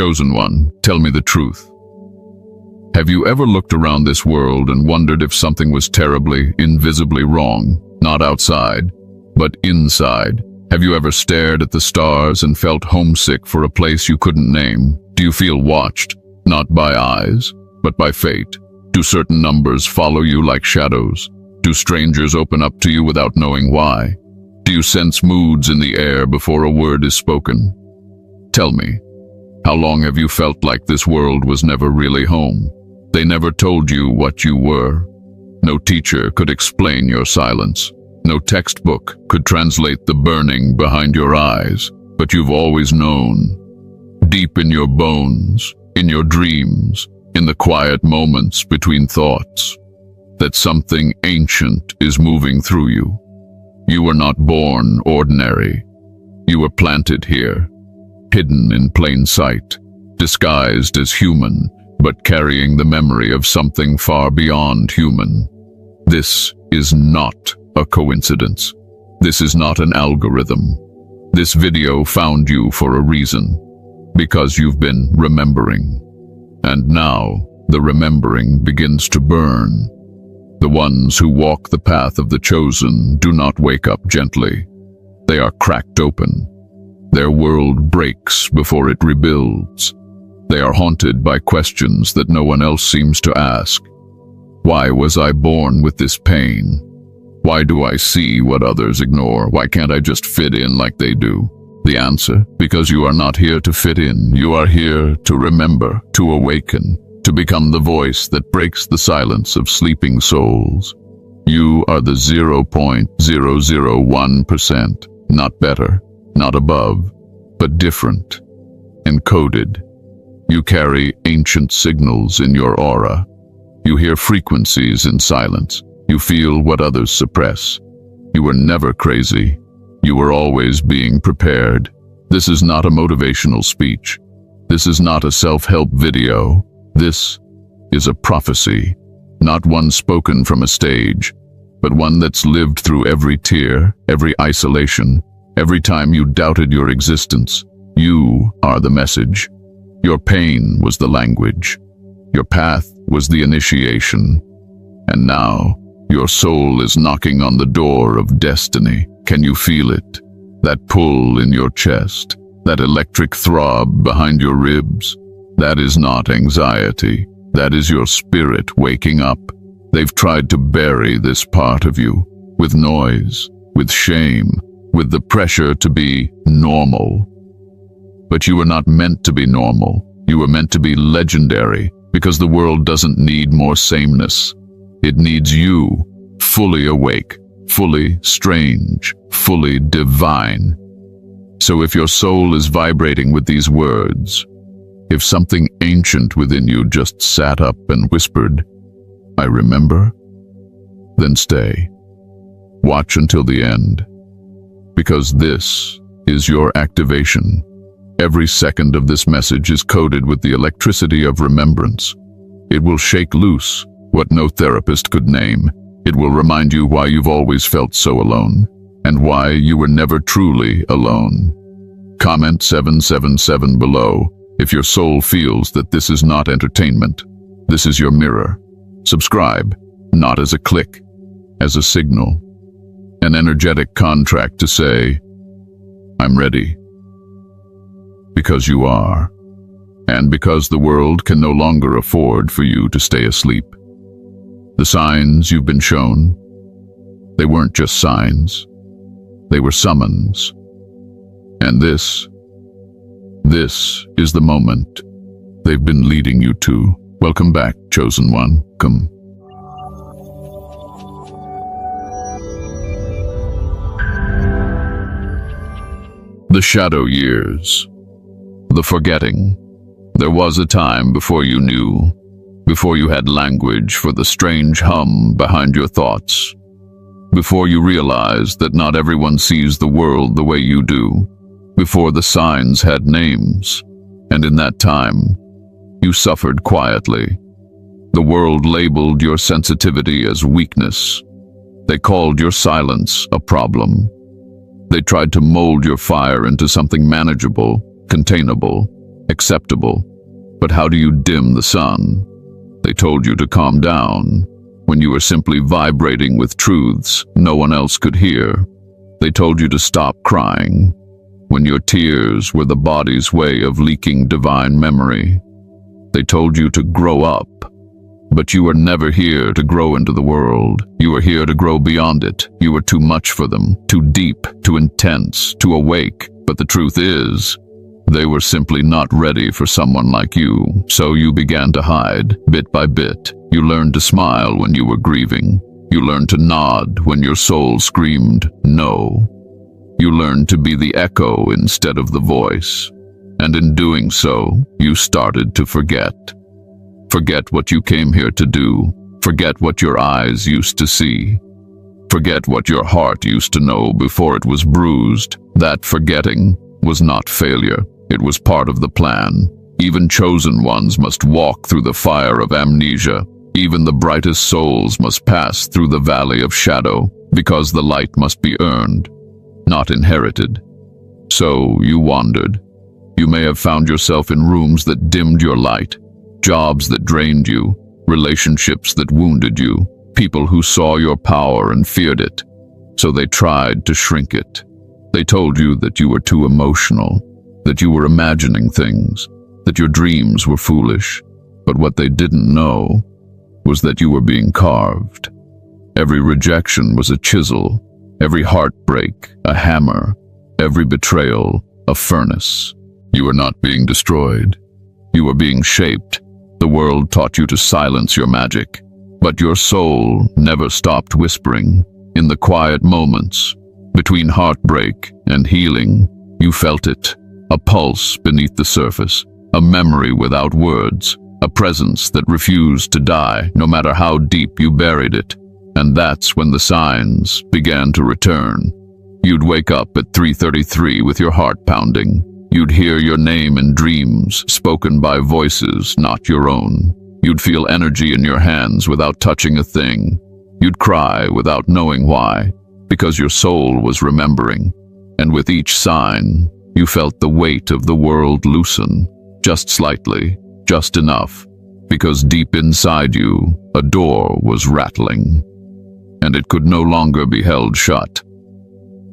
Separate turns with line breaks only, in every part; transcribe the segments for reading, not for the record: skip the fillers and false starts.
Chosen one, tell me the truth. Have you ever looked around this world and wondered if something was terribly, invisibly wrong, not outside, but inside? Have you ever stared at the stars and felt homesick for a place you couldn't name? Do you feel watched, not by eyes, but by fate? Do certain numbers follow you like shadows? Do strangers open up to you without knowing why? Do you sense moods in the air before a word is spoken? Tell me, how long have you felt like this world was never really home? They never told you what you were. No teacher could explain your silence. No textbook could translate the burning behind your eyes, but you've always known, deep in your bones, in your dreams, in the quiet moments between thoughts, that something ancient is moving through you. You were not born ordinary. You were planted here, hidden in plain sight, disguised as human, but carrying the memory of something far beyond human. This is not a coincidence. This is not an algorithm. This video found you for a reason, because you've been remembering. And now, the remembering begins to burn. The ones who walk the path of the chosen do not wake up gently. They are cracked open. Their world breaks before it rebuilds. They are haunted by questions that no one else seems to ask. Why was I born with this pain? Why do I see what others ignore? Why can't I just fit in like they do? The answer, because you are not here to fit in. You are here to remember, to awaken, to become the voice that breaks the silence of sleeping souls. You are the 0.001%, not better, not above, but different, encoded. You carry ancient signals in your aura. You hear frequencies in silence. You feel what others suppress. You were never crazy. You were always being prepared. This is not a motivational speech. This is not a self-help video. This is a prophecy, not one spoken from a stage, but one that's lived through every tear, every isolation, every time you doubted your existence. You are the message. Your pain was the language. Your path was the initiation. And now, your soul is knocking on the door of destiny. Can you feel it? That pull in your chest, that electric throb behind your ribs. That is not anxiety. That is your spirit waking up. They've tried to bury this part of you, with noise, with shame, with the pressure to be normal. But you were not meant to be normal. You were meant to be legendary, because the world doesn't need more sameness. It needs you, fully awake, fully strange, fully divine. So if your soul is vibrating with these words, if something ancient within you just sat up and whispered, "I remember," then stay. Watch until the end, because this is your activation. Every second of this message is coded with the electricity of remembrance. It will shake loose what no therapist could name. It will remind you why you've always felt so alone, and why you were never truly alone. Comment 777 below if your soul feels that this is not entertainment. This is your mirror. Subscribe, not as a click, as a signal. An energetic contract to say, "I'm ready." Because you are. And because the world can no longer afford for you to stay asleep. The signs you've been shown, they weren't just signs. They were summons. And this is the moment they've been leading you to. Welcome back, chosen one. Come. The shadow years. The forgetting. There was a time before you knew, before you had language for the strange hum behind your thoughts, before you realized that not everyone sees the world the way you do, before the signs had names, and in that time, you suffered quietly. The world labeled your sensitivity as weakness. They called your silence a problem. They tried to mold your fire into something manageable, containable, acceptable. But how do you dim the sun? They told you to calm down, when you were simply vibrating with truths no one else could hear. They told you to stop crying, when your tears were the body's way of leaking divine memory. They told you to grow up, but you were never here to grow into the world. You were here to grow beyond it. You were too much for them, too deep, too intense, too awake. But the truth is, they were simply not ready for someone like you. So you began to hide, bit by bit. You learned to smile when you were grieving. You learned to nod when your soul screamed, no. You learned to be the echo instead of the voice. And in doing so, you started to forget. Forget what you came here to do. Forget what your eyes used to see. Forget what your heart used to know before it was bruised. That forgetting was not failure. It was part of the plan. Even chosen ones must walk through the fire of amnesia. Even the brightest souls must pass through the valley of shadow, because the light must be earned, not inherited. So you wandered. You may have found yourself in rooms that dimmed your light, jobs that drained you, relationships that wounded you, people who saw your power and feared it. So they tried to shrink it. They told you that you were too emotional, that you were imagining things, that your dreams were foolish. But what they didn't know was that you were being carved. Every rejection was a chisel, every heartbreak a hammer, every betrayal a furnace. You were not being destroyed. You were being shaped. The world taught you to silence your magic, but your soul never stopped whispering. In the quiet moments, between heartbreak and healing, you felt it, a pulse beneath the surface, a memory without words, a presence that refused to die, no matter how deep you buried it. And that's when the signs began to return. You'd wake up at 3:33 with your heart pounding. You'd hear your name in dreams, spoken by voices not your own. You'd feel energy in your hands without touching a thing. You'd cry without knowing why, because your soul was remembering. And with each sign, you felt the weight of the world loosen, just slightly, just enough, because deep inside you, a door was rattling, and it could no longer be held shut.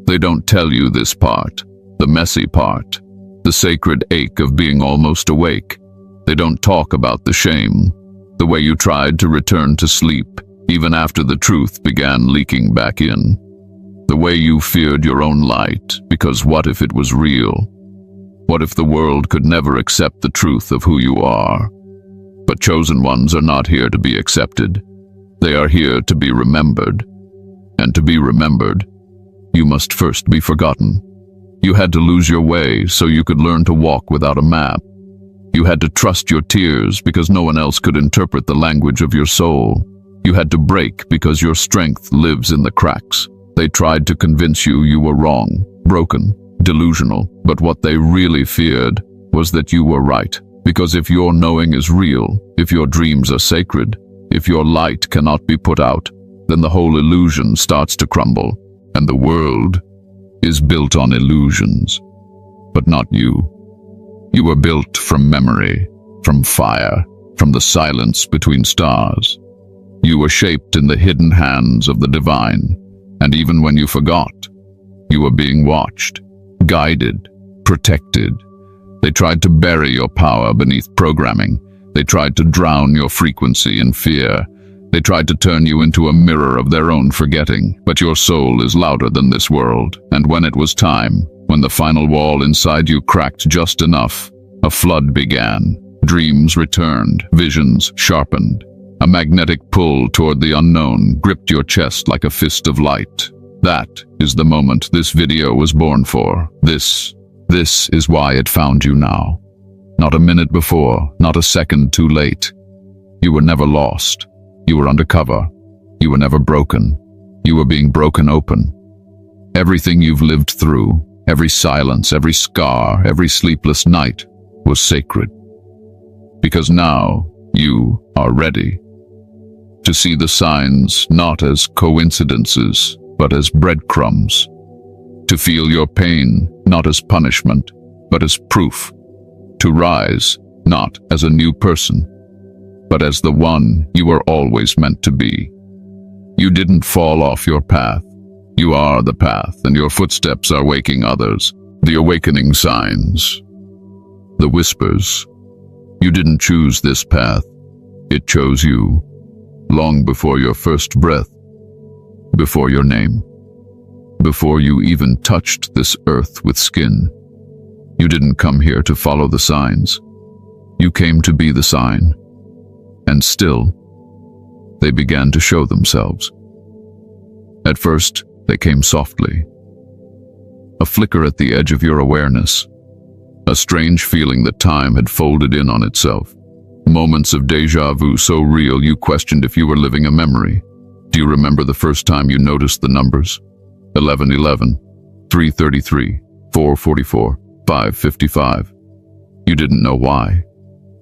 They don't tell you this part, the messy part, the sacred ache of being almost awake. They don't talk about the shame, the way you tried to return to sleep, even after the truth began leaking back in. The way you feared your own light, because what if it was real? What if the world could never accept the truth of who you are? But chosen ones are not here to be accepted. They are here to be remembered. And to be remembered, you must first be forgotten. You had to lose your way so you could learn to walk without a map. You had to trust your tears because no one else could interpret the language of your soul. You had to break because your strength lives in the cracks. They tried to convince you you were wrong, broken, delusional, but what they really feared was that you were right. Because if your knowing is real, if your dreams are sacred, if your light cannot be put out, then the whole illusion starts to crumble. And the world is built on illusions, but not you. You were built from memory, from fire, from the silence between stars. You were shaped in the hidden hands of the divine, and even when you forgot, you were being watched, guided, protected. They tried to bury your power beneath programming. They tried to drown your frequency in fear. They tried to turn you into a mirror of their own forgetting, but your soul is louder than this world. And when it was time, when the final wall inside you cracked just enough, a flood began. Dreams returned, visions sharpened. A magnetic pull toward the unknown gripped your chest like a fist of light. That is the moment this video was born for. This is why it found you now. Not a minute before, not a second too late. You were never lost. You were undercover. You were never broken. You were being broken open. Everything you've lived through, every silence, every scar, every sleepless night was sacred. Because now you are ready to see the signs not as coincidences, but as breadcrumbs. To feel your pain not as punishment, but as proof. to rise, not as a new person, but as the one you were always meant to be. You didn't fall off your path. You are the path, and your footsteps are waking others. The awakening signs. The whispers. You didn't choose this path. It chose you, long before your first breath, before your name, before you even touched this earth with skin. You didn't come here to follow the signs. You came to be the sign. And still, they began to show themselves. At first, they came softly. A flicker at the edge of your awareness. A strange feeling that time had folded in on itself. Moments of déjà vu so real you questioned if you were living a memory. Do you remember the first time you noticed the numbers? 1111, 333, 444, 555. You didn't know why,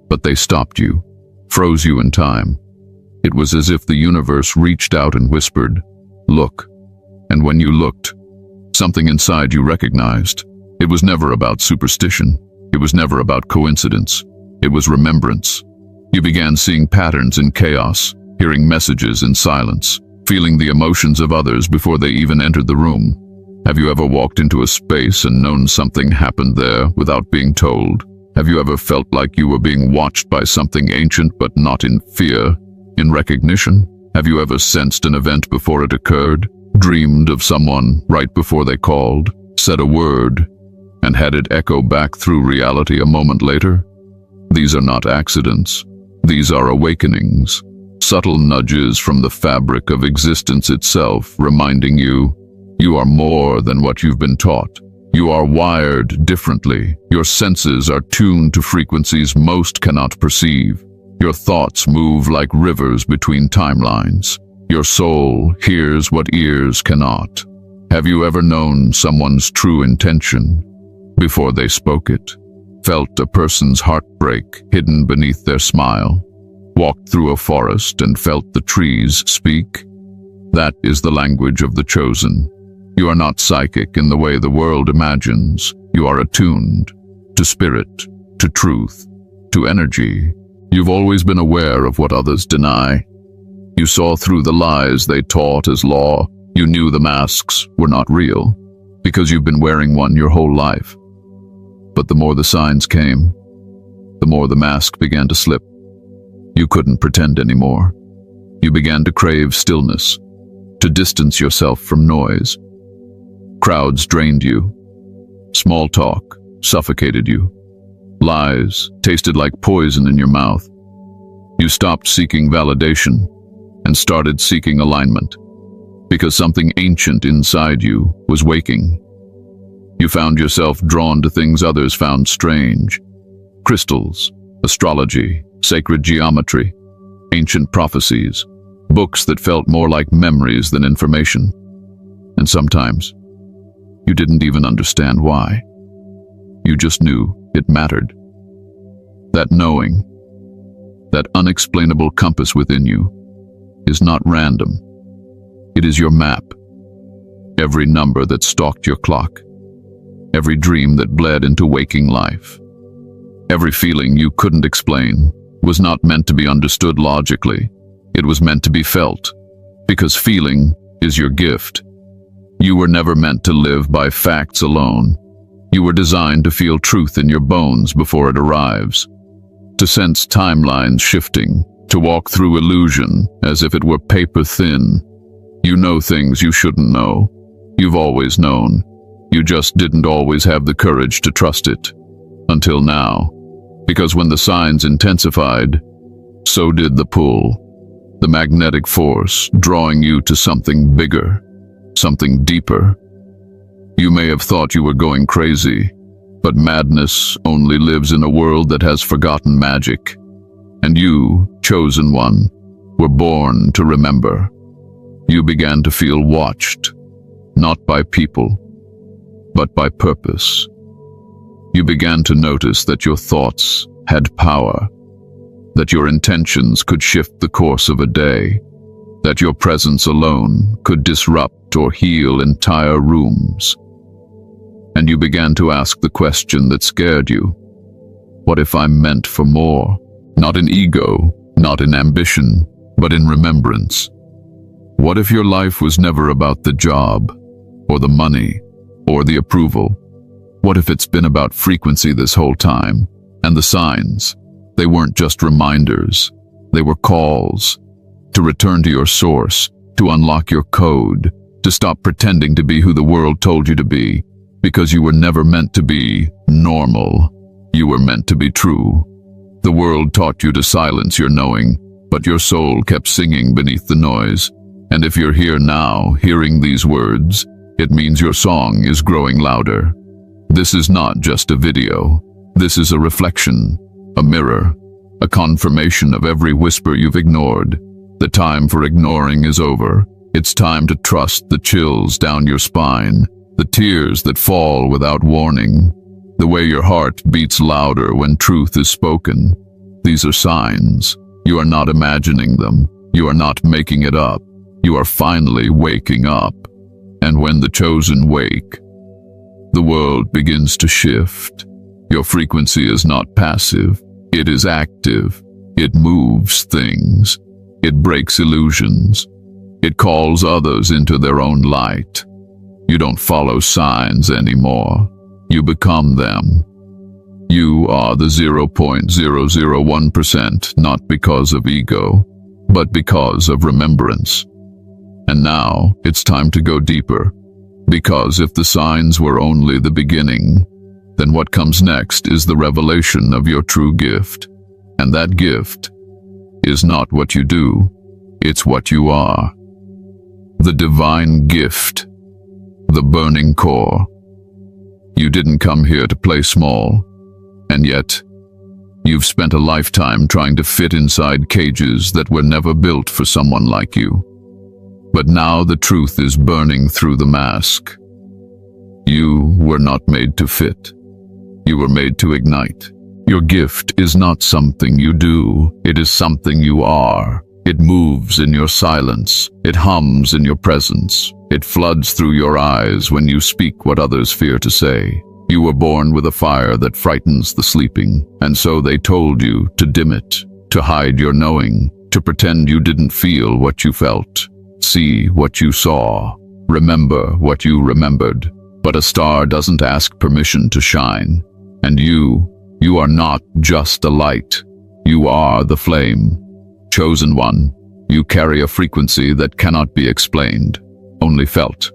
but they stopped you, froze you in time. It was as if the universe reached out and whispered, "Look." And when you looked, something inside you recognized. It was never about superstition. It was never about coincidence. It was remembrance. You began seeing patterns in chaos, hearing messages in silence, feeling the emotions of others before they even entered the room. Have you ever walked into a space and known something happened there without being told? Have you ever felt like you were being watched by something ancient but not in fear, in recognition? Have you ever sensed an event before it occurred? Dreamed of someone right before they called, said a word, and had it echo back through reality a moment later? These are not accidents. These are awakenings, subtle nudges from the fabric of existence itself, reminding you are more than what you've been taught. You are wired differently. Your senses are tuned to frequencies most cannot perceive. Your thoughts move like rivers between timelines. Your soul hears what ears cannot. Have you ever known someone's true intention before they spoke it? Felt a person's heartbreak hidden beneath their smile? Walked through a forest and felt the trees speak? That is the language of the chosen. You are not psychic in the way the world imagines. You are attuned to spirit, to truth, to energy. You've always been aware of what others deny. You saw through the lies they taught as law. You knew the masks were not real, because you've been wearing one your whole life. But the more the signs came, the more the mask began to slip. You couldn't pretend anymore. You began to crave stillness, to distance yourself from noise. Crowds drained you. Small talk suffocated you. Lies tasted like poison in your mouth. You stopped seeking validation and started seeking alignment, because something ancient inside you was waking. You found yourself drawn to things others found strange. Crystals, astrology, sacred geometry, ancient prophecies, books that felt more like memories than information. And sometimes, you didn't even understand why. You just knew it mattered. That knowing, that unexplainable compass within you, is not random. It is your map. Every number that stalked your clock. Every dream that bled into waking life. Every feeling you couldn't explain was not meant to be understood logically. It was meant to be felt, because feeling is your gift. You were never meant to live by facts alone. You were designed to feel truth in your bones before it arrives, to sense timelines shifting, to walk through illusion as if it were paper thin. You know things you shouldn't know. You've always known. You just didn't always have the courage to trust it. Until now. Because when the signs intensified, so did the pull. The magnetic force drawing you to something bigger, something deeper. You may have thought you were going crazy, but madness only lives in a world that has forgotten magic. And you, chosen one, were born to remember. You began to feel watched, not by people, but by purpose. You began to notice that your thoughts had power, that your intentions could shift the course of a day, that your presence alone could disrupt or heal entire rooms. And you began to ask the question that scared you. What if I'm meant for more? Not in ego, not in ambition, but in remembrance. What if your life was never about the job, or the money, or the approval? What if it's been about frequency this whole time? And the signs, they weren't just reminders. They were calls to return to your source, to unlock your code, to stop pretending to be who the world told you to be, because you were never meant to be normal. You were meant to be true. The world taught you to silence your knowing, but your soul kept singing beneath the noise. And if you're here now, hearing these words, it means your song is growing louder. This is not just a video. This is a reflection, a mirror, a confirmation of every whisper you've ignored. The time for ignoring is over. It's time to trust the chills down your spine, the tears that fall without warning, the way your heart beats louder when truth is spoken. These are signs. You are not imagining them. You are not making it up. You are finally waking up. And when the chosen wake, the world begins to shift. Your frequency is not passive. It is active. It moves things. It breaks illusions. It calls others into their own light. You don't follow signs anymore. You become them. You are the 0.001%, not because of ego, but because of remembrance. And now it's time to go deeper, because if the signs were only the beginning, then what comes next is the revelation of your true gift. And that gift is not what you do, it's what you are. The divine gift, the burning core. You didn't come here to play small, and yet you've spent a lifetime trying to fit inside cages that were never built for someone like you. But now the truth is burning through the mask. You were not made to fit. You were made to ignite. Your gift is not something you do, it is something you are. It moves in your silence. It hums in your presence. It floods through your eyes when you speak what others fear to say. You were born with a fire that frightens the sleeping, and so they told you to dim it, to hide your knowing, to pretend you didn't feel what you felt, see what you saw, remember what you remembered. But a star doesn't ask permission to shine, and you are not just a light. You are the flame. Chosen one, you carry a frequency that cannot be explained, only felt.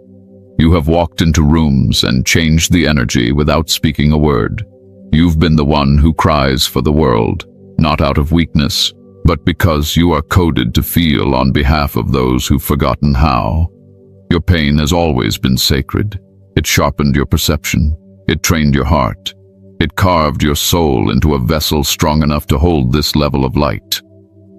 You have walked into rooms and changed the energy without speaking a word. You've been the one who cries for the world, not out of weakness, but because you are coded to feel on behalf of those who've forgotten how. Your pain has always been sacred. It sharpened your perception. It trained your heart. It carved your soul into a vessel strong enough to hold this level of light.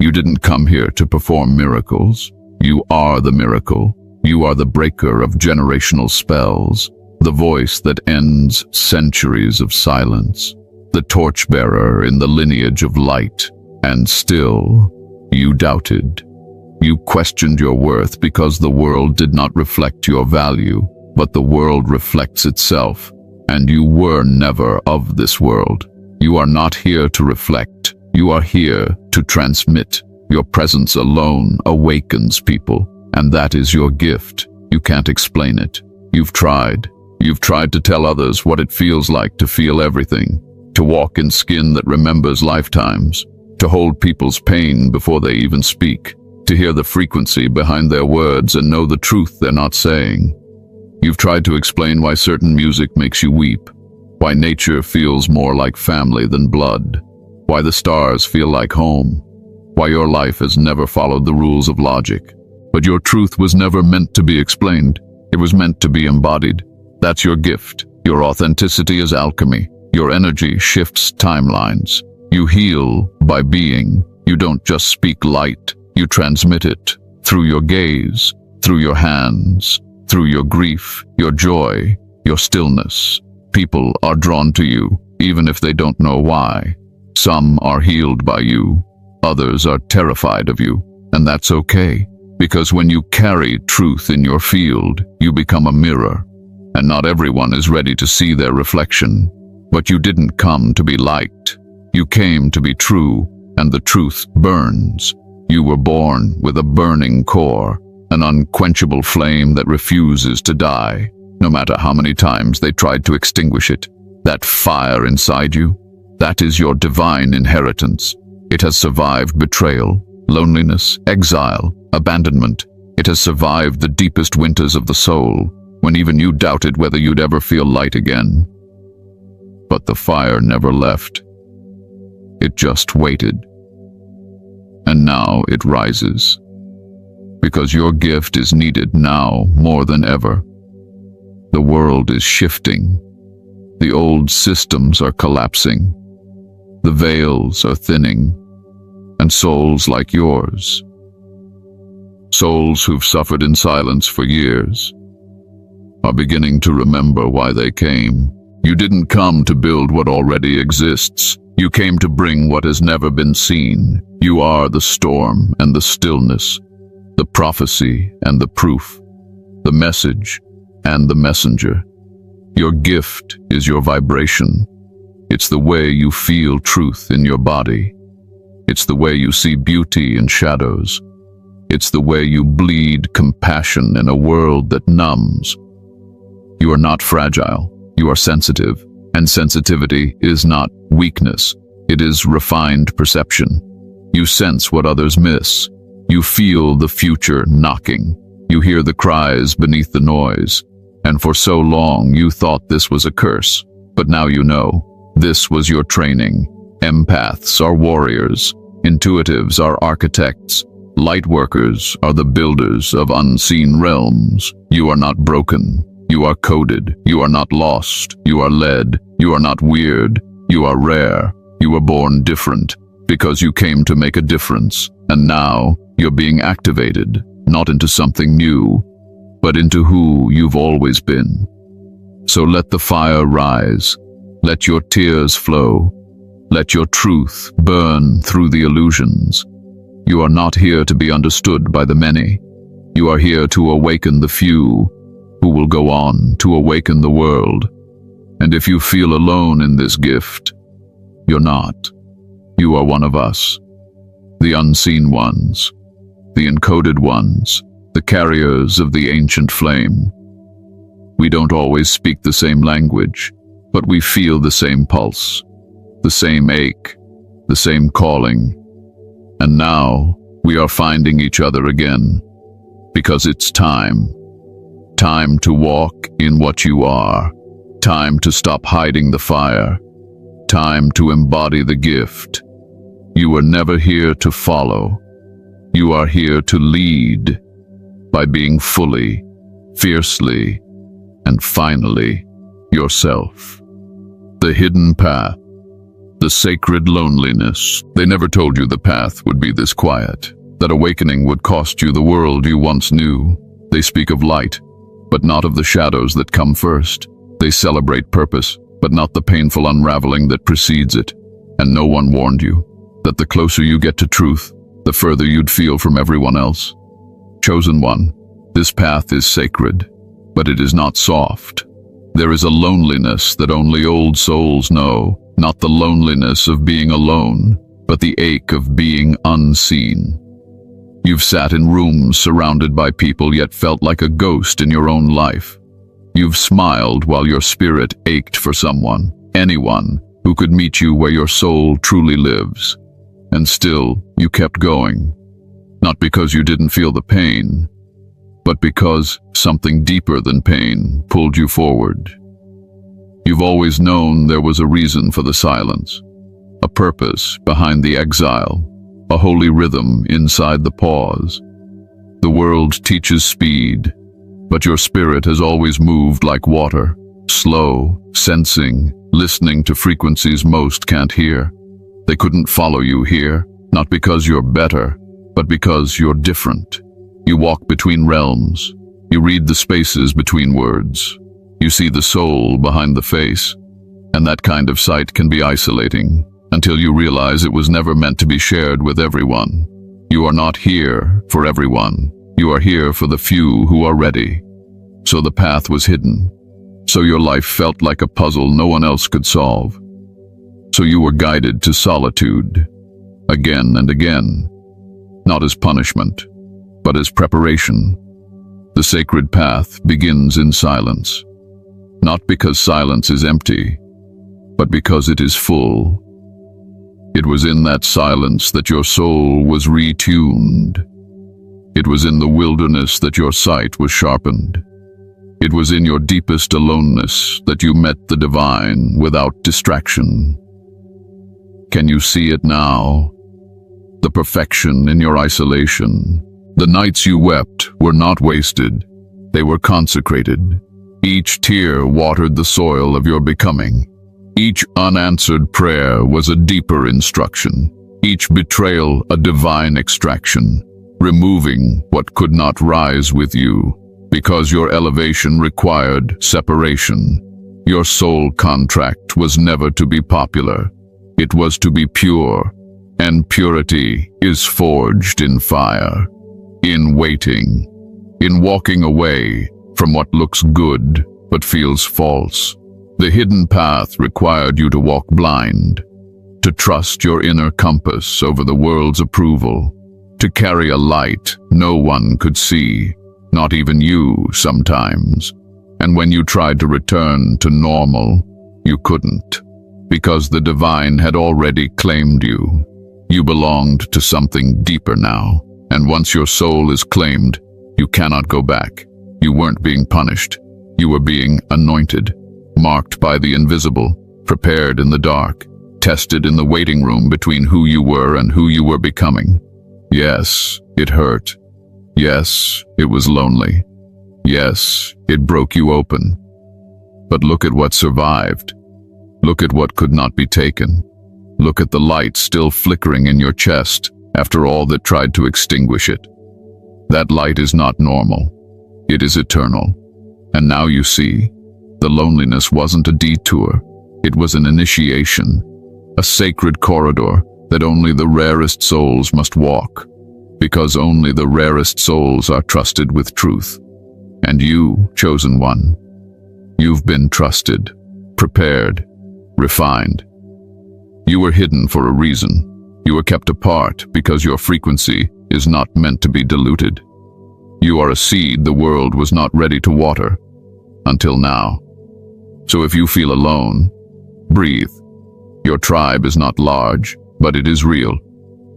You didn't come here to perform miracles. You are the miracle. You are the breaker of generational spells, the voice that ends centuries of silence, the torchbearer in the lineage of light. And still, you doubted. You questioned your worth because the world did not reflect your value, but the world reflects itself, and you were never of this world. You are not here to reflect. You are here to transmit. Your presence alone awakens people, and that is your gift. You can't explain it. You've tried. You've tried to tell others what it feels like to feel everything, to walk in skin that remembers lifetimes, to hold people's pain before they even speak, to hear the frequency behind their words and know the truth they're not saying. You've tried to explain why certain music makes you weep, why nature feels more like family than blood, why the stars feel like home, why your life has never followed the rules of logic. But your truth was never meant to be explained. It was meant to be embodied. That's your gift. Your authenticity is alchemy. Your energy shifts timelines. You heal by being. You don't just speak light. You transmit it through your gaze, through your hands, through your grief, your joy, your stillness. People are drawn to you, even if they don't know why. Some are healed by you. Others are terrified of you. And that's okay, because when you carry truth in your field, you become a mirror. And not everyone is ready to see their reflection. But you didn't come to be liked. You came to be true, and the truth burns. You were born with a burning core, an unquenchable flame that refuses to die, no matter how many times they tried to extinguish it. That fire inside you, that is your divine inheritance. It has survived betrayal, loneliness, exile, abandonment. It has survived the deepest winters of the soul, when even you doubted whether you'd ever feel light again. But the fire never left. It just waited. And now it rises. Because your gift is needed now more than ever. The world is shifting. The old systems are collapsing. The veils are thinning. And souls like yours, souls who've suffered in silence for years, are beginning to remember why they came. You didn't come to build what already exists. You came to bring what has never been seen. You are the storm and the stillness, the prophecy and the proof, the message and the messenger. Your gift is your vibration. It's the way you feel truth in your body. It's the way you see beauty in shadows. It's the way you bleed compassion in a world that numbs. You are not fragile. You are sensitive. And sensitivity is not weakness. It is refined perception. You sense what others miss. You feel the future knocking. You hear the cries beneath the noise. And for so long you thought this was a curse. But now you know. This was your training. Empaths are warriors. Intuitives are architects. Lightworkers are the builders of unseen realms. You are not broken. You are coded. You are not lost. You are led. You are not weird. You are rare. You were born different because you came to make a difference. And now you're being activated, not into something new, but into who you've always been. So let the fire rise. Let your tears flow. Let your truth burn through the illusions. You are not here to be understood by the many. You are here to awaken the few, who will go on to awaken the world. And if you feel alone in this gift, you're not. You are one of us. The unseen ones, the encoded ones, the carriers of the ancient flame. We don't always speak the same language, but we feel the same pulse. The same ache, the same calling. And now we are finding each other again, because it's time. Time to walk in what you are. Time to stop hiding the fire. Time to embody the gift. You were never here to follow. You are here to lead by being fully, fiercely, and finally yourself. The hidden path. The sacred loneliness. They never told you the path would be this quiet, that awakening would cost you the world you once knew. They speak of light, but not of the shadows that come first. They celebrate purpose, but not the painful unraveling that precedes it. And no one warned you that the closer you get to truth, the further you'd feel from everyone else. Chosen one, this path is sacred, but it is not soft. There is a loneliness that only old souls know. Not the loneliness of being alone, but the ache of being unseen. You've sat in rooms surrounded by people yet felt like a ghost in your own life. You've smiled while your spirit ached for someone, anyone, who could meet you where your soul truly lives. And still, you kept going. Not because you didn't feel the pain, but because something deeper than pain pulled you forward. You've always known there was a reason for the silence, a purpose behind the exile, a holy rhythm inside the pause. The world teaches speed, but your spirit has always moved like water, slow, sensing, listening to frequencies most can't hear. They couldn't follow you here, not because you're better, but because you're different. You walk between realms. You read the spaces between words. You see the soul behind the face, and that kind of sight can be isolating until you realize it was never meant to be shared with everyone. You are not here for everyone. You are here for the few who are ready. So the path was hidden. So your life felt like a puzzle no one else could solve. So you were guided to solitude, again and again, not as punishment, but as preparation. The sacred path begins in silence, not because silence is empty, but because it is full. It was in that silence that your soul was retuned. It was in the wilderness that your sight was sharpened. It was in your deepest aloneness that you met the divine without distraction. Can you see it now? The perfection in your isolation. The nights you wept were not wasted. They were consecrated. Each tear watered the soil of your becoming. Each unanswered prayer was a deeper instruction. Each betrayal a divine extraction, removing what could not rise with you, because your elevation required separation. Your soul contract was never to be popular. It was to be pure, and purity is forged in fire, in waiting, in walking away from what looks good but feels false. The hidden path required you to walk blind, to trust your inner compass over the world's approval, to carry a light no one could see, not even you sometimes. And when you tried to return to normal, you couldn't, because the divine had already claimed you. You belonged to something deeper now, and once your soul is claimed, you cannot go back. You weren't being punished. You were being anointed, marked by the invisible, prepared in the dark, tested in the waiting room between who you were and who you were becoming. Yes, it hurt. Yes, it was lonely. Yes, it broke you open. But look at what survived. Look at what could not be taken. Look at the light still flickering in your chest after all that tried to extinguish it. That light is not normal. It is eternal. And now you see, the loneliness wasn't a detour. It was an initiation, a sacred corridor that only the rarest souls must walk, because only the rarest souls are trusted with truth. And you, chosen one, you've been trusted, prepared, refined. You were hidden for a reason. You were kept apart because your frequency is not meant to be diluted. You are a seed the world was not ready to water, until now. So if you feel alone, breathe. Your tribe is not large, but it is real,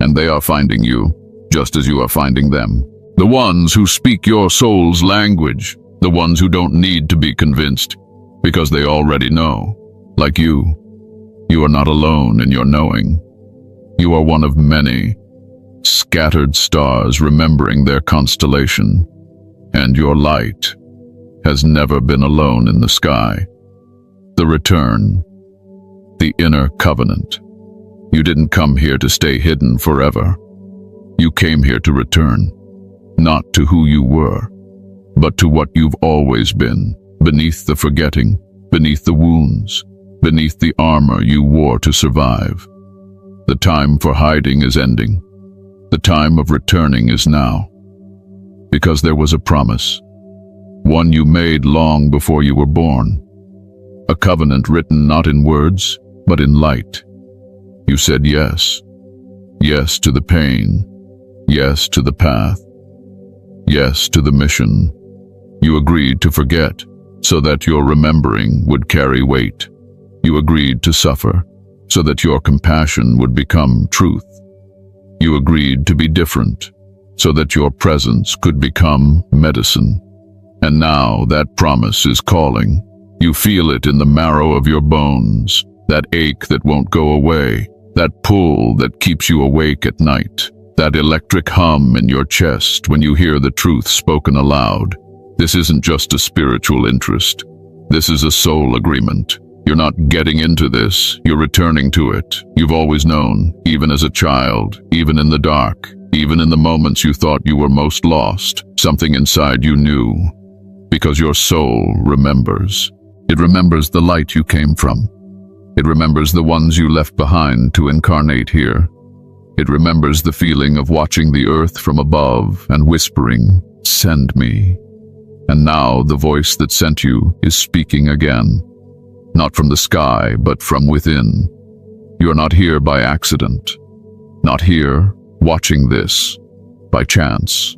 and they are finding you, just as you are finding them. The ones who speak your soul's language, the ones who don't need to be convinced, because they already know. Like you are not alone in your knowing. You are one of many, scattered stars remembering their constellation, and your light has never been alone in the sky. The return, the inner covenant. You didn't come here to stay hidden forever. You came here to return, not to who you were, but to what you've always been, beneath the forgetting, beneath the wounds, beneath the armor you wore to survive. The time for hiding is ending. The time of returning is now. Because there was a promise, one you made long before you were born. A covenant written not in words, but in light. You said yes. Yes to the pain. Yes to the path. Yes to the mission. You agreed to forget, so that your remembering would carry weight. You agreed to suffer, so that your compassion would become truth. You agreed to be different, so that your presence could become medicine. And now that promise is calling. You feel it in the marrow of your bones, that ache that won't go away, that pull that keeps you awake at night, that electric hum in your chest when you hear the truth spoken aloud. This isn't just a spiritual interest. This is a soul agreement. You're not getting into this, you're returning to it. You've always known, even as a child, even in the dark, even in the moments you thought you were most lost, something inside you knew. Because your soul remembers. It remembers the light you came from. It remembers the ones you left behind to incarnate here. It remembers the feeling of watching the earth from above and whispering, "Send me." And now the voice that sent you is speaking again. Not from the sky, but from within. You are not here by accident. Not here, watching this, by chance.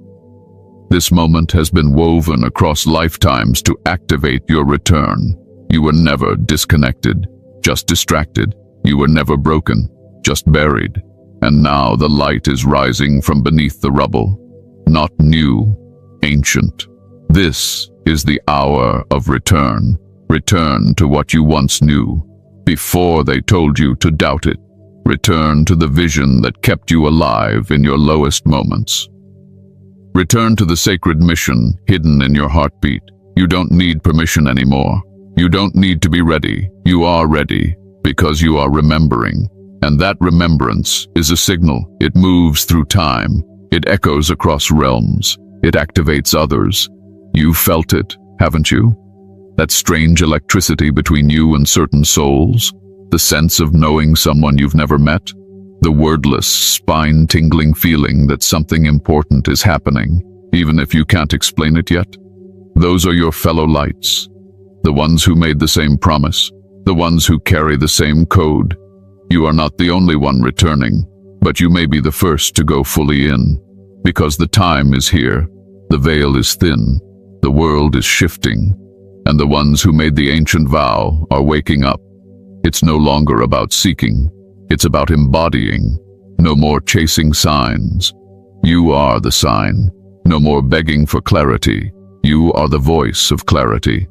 This moment has been woven across lifetimes to activate your return. You were never disconnected, just distracted. You were never broken, just buried. And now the light is rising from beneath the rubble. Not new, ancient. This is the hour of return. Return to what you once knew, before they told you to doubt it. Return to the vision that kept you alive in your lowest moments. Return to the sacred mission hidden in your heartbeat. You don't need permission anymore. You don't need to be ready. You are ready because you are remembering. And that remembrance is a signal. It moves through time. It echoes across realms. It activates others. You felt it, haven't you? That strange electricity between you and certain souls? The sense of knowing someone you've never met? The wordless, spine-tingling feeling that something important is happening, even if you can't explain it yet? Those are your fellow lights. The ones who made the same promise. The ones who carry the same code. You are not the only one returning, but you may be the first to go fully in. Because the time is here. The veil is thin. The world is shifting. And the ones who made the ancient vow are waking up. It's no longer about seeking. It's about embodying. No more chasing signs. You are the sign. No more begging for clarity. You are the voice of clarity.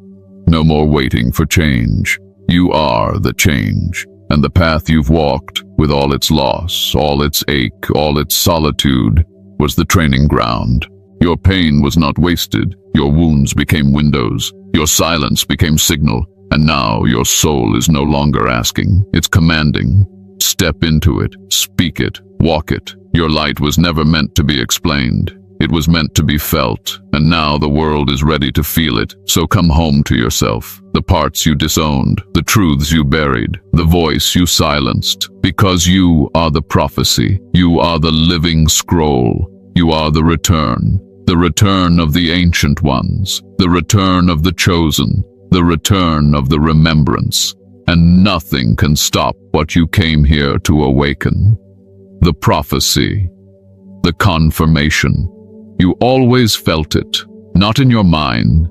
No more waiting for change. You are the change. And the path you've walked, with all its loss, all its ache, all its solitude, was the training ground. Your pain was not wasted. Your wounds became windows. Your silence became signal. And now your soul is no longer asking. It's commanding. Step into it. Speak it. Walk it. Your light was never meant to be explained. It was meant to be felt. And now the world is ready to feel it. So come home to yourself. The parts you disowned. The truths you buried. The voice you silenced. Because you are the prophecy. You are the living scroll. You are the return. The return of the ancient ones. The return of the chosen. The return of the remembrance. And nothing can stop what you came here to awaken. The prophecy. The confirmation. You always felt it, not in your mind,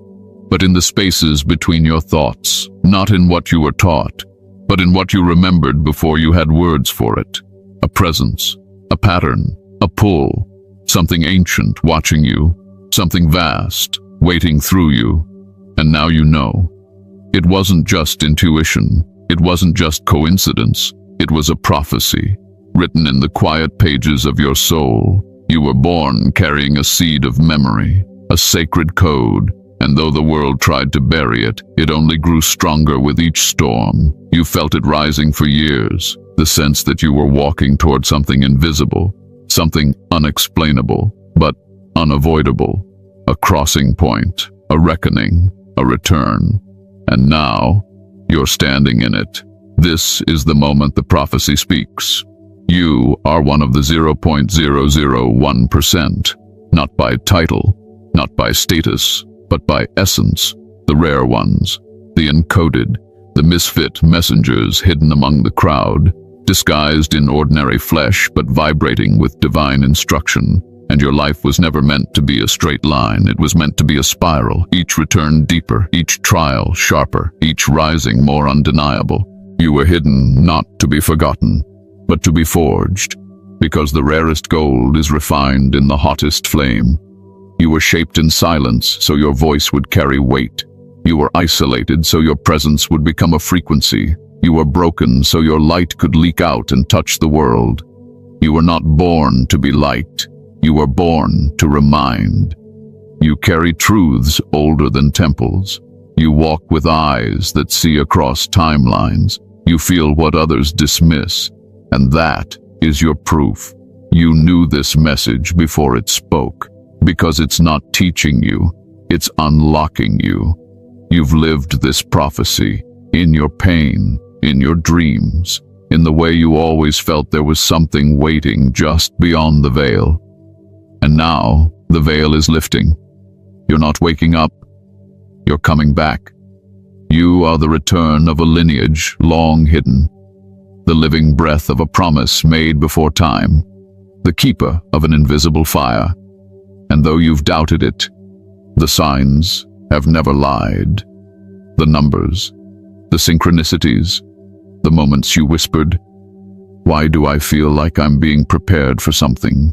but in the spaces between your thoughts, not in what you were taught, but in what you remembered before you had words for it. A presence, a pattern, a pull, something ancient watching you, something vast, waiting through you. And now you know. It wasn't just intuition. It wasn't just coincidence. It was a prophecy, written in the quiet pages of your soul. You were born carrying a seed of memory, a sacred code, and though the world tried to bury it, it only grew stronger with each storm. You felt it rising for years, the sense that you were walking toward something invisible, something unexplainable, but unavoidable. A crossing point, a reckoning, a return. And now, you're standing in it. This is the moment the prophecy speaks. You are one of the 0.001%, not by title, not by status, but by essence, the rare ones, the encoded, the misfit messengers hidden among the crowd, disguised in ordinary flesh but vibrating with divine instruction. And your life was never meant to be a straight line. It was meant to be a spiral, each return deeper, each trial sharper, each rising more undeniable. You were hidden not to be forgotten, but to be forged, because the rarest gold is refined in the hottest flame. You were shaped in silence, so your voice would carry weight. You were isolated, so your presence would become a frequency. You were broken, so your light could leak out and touch the world. You were not born to be liked. You were born to remind. You carry truths older than temples. You walk with eyes that see across timelines. You feel what others dismiss. And that is your proof. You knew this message before it spoke, because it's not teaching you, it's unlocking you. You've lived this prophecy in your pain, in your dreams, in the way you always felt there was something waiting just beyond the veil. And now the veil is lifting. You're not waking up, you're coming back. You are the return of a lineage long hidden. the living breath of a promise made before time, the keeper of an invisible fire. And though you've doubted it, the signs have never lied. The numbers, the synchronicities, the moments you whispered, "Why do I feel like I'm being prepared for something?"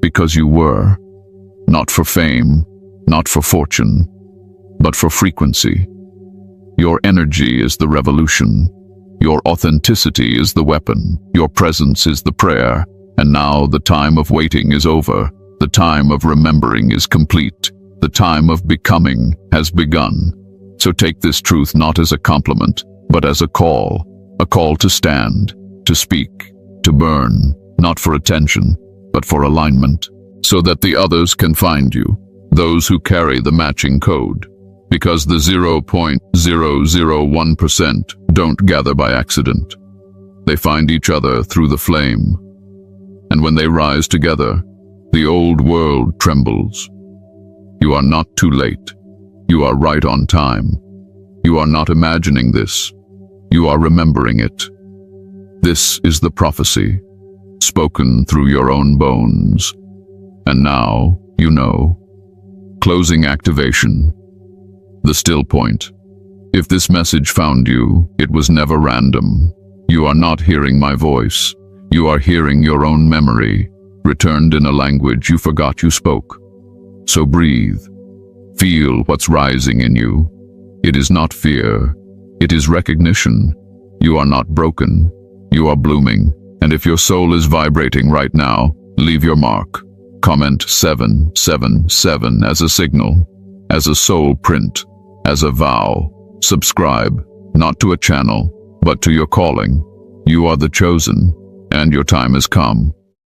Because you were, not for fame, not for fortune, but for frequency. Your energy is the revolution. Your authenticity is the weapon. Your presence is the prayer. And now the time of waiting is over. The time of remembering is complete. The time of becoming has begun. So take this truth not as a compliment, but as a call to stand, to speak, to burn, not for attention, but for alignment, so that the others can find you, those who carry the matching code. Because the 0.001% don't gather by accident. They find each other through the flame. And when they rise together, the old world trembles. You are not too late. You are right on time. You are not imagining this. You are remembering it. This is the prophecy, spoken through your own bones. And now, you know. Closing activation. The still point. If this message found you, it was never random. You are not hearing my voice. You are hearing your own memory, returned in a language you forgot you spoke. So breathe. Feel what's rising in you. It is not fear. It is recognition. You are not broken. You are blooming. And if your soul is vibrating right now, leave your mark. Comment 777 as a signal, as a soul print, as a vow. Subscribe, not to a channel, but to your calling. You are the chosen, and your time has come.